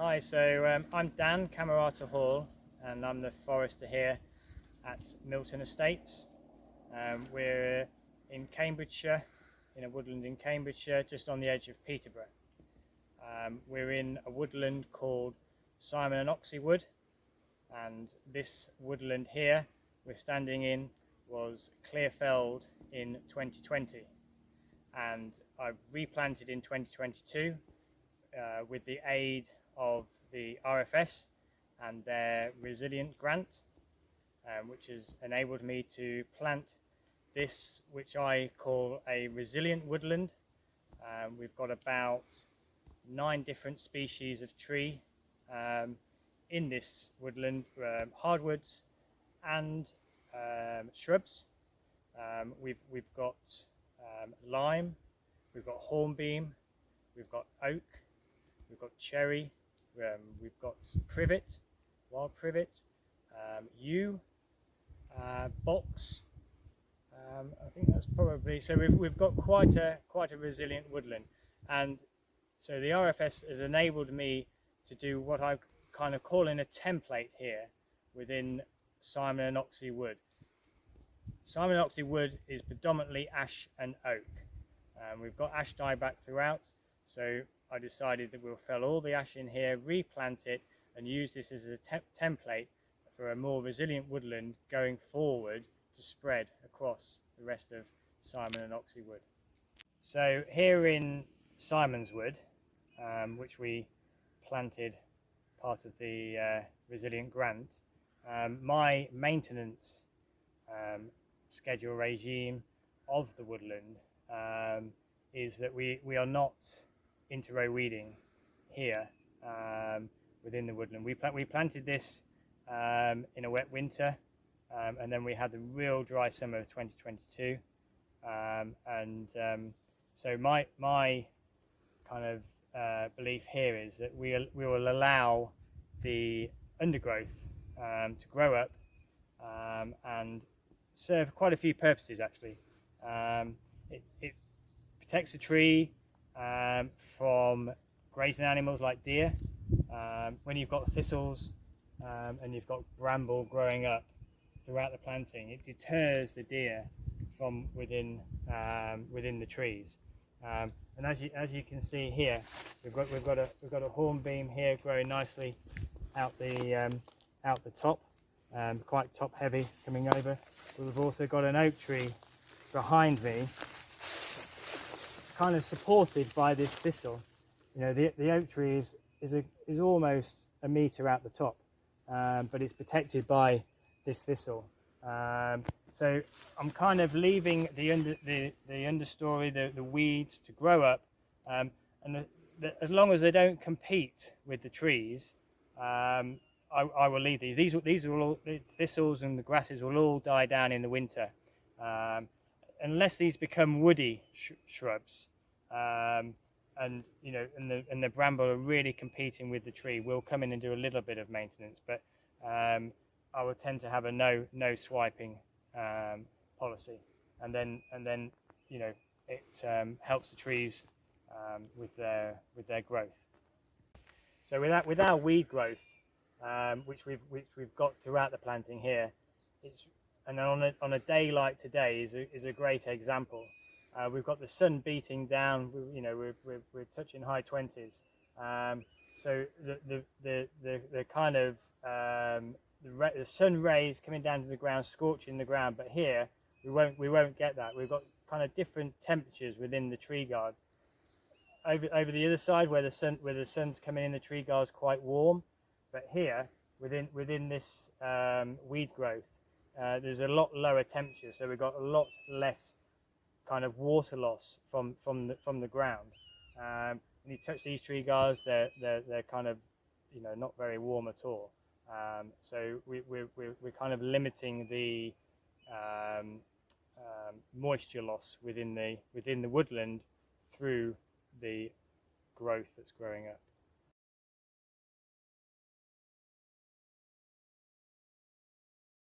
Hi, I'm Dan, Cammarata-Hall, and I'm the forester here at Milton Estates. We're in Cambridgeshire, in a woodland in Cambridgeshire, just on the edge of Peterborough. We're in a woodland called Simon and Oxey wood, and this woodland here we're standing in was clear felled in 2020, and I've replanted in 2022 with the aid of the RSFS and their resilient grant, which has enabled me to plant this, which I call a resilient woodland. We've got about 9 different species of tree in this woodland, hardwoods and shrubs. We've got lime, we've got hornbeam, we've got oak, we've got cherry, we've got privet, wild privet, yew, box. I think that's probably, so we've got quite a resilient woodland, and so the RFS has enabled me to do what I'm kind of calling a template here within Simon and Oxey wood. Simon and Oxey wood is predominantly ash and oak. We've got ash dieback throughout, so I decided that we'll fell all the ash in here, replant it, and use this as a template for a more resilient woodland going forward to spread across the rest of Simon and Oxey wood. So here in Simon's wood, which we planted part of the resilient grant, my maintenance schedule regime of the woodland is that we are not inter-row weeding here within the woodland. We planted this in a wet winter, and then we had the real dry summer of 2022, so my kind of belief here is that we will allow the undergrowth to grow up and serve quite a few purposes actually. It protects the tree from grazing animals like deer. When you've got thistles and you've got bramble growing up throughout the planting, it deters the deer from within the trees. And as you can see here, we've got a hornbeam here growing nicely out the top, quite top heavy coming over. But we've also got an oak tree behind me, kind of supported by this thistle. You know, the oak tree is almost a metre out the top, but it's protected by this thistle. So I'm kind of leaving the understory, the weeds to grow up, and as long as they don't compete with the trees, I will leave these. These are all, the thistles and the grasses will all die down in the winter, unless these become woody shrubs, and you know, and the bramble are really competing with the tree. We'll come in and do a little bit of maintenance, but I will tend to have a no swiping policy, and then you know, it helps the trees with their growth. So with our weed growth, which we've got throughout the planting here, and on a day like today is a great example. We've got the sun beating down. You know, we're touching high 20s. So the kind of the sun rays coming down to the ground, scorching the ground. But here we won't get that. We've got kind of different temperatures within the tree guard. Over the other side, where the sun's coming in, the tree guard's quite warm. But here, within this weed growth, there's a lot lower temperature, so we've got a lot less kind of water loss from the ground. When you touch these tree guards, they're kind of, you know, not very warm at all. So we're kind of limiting the moisture loss within the woodland through the growth that's growing up.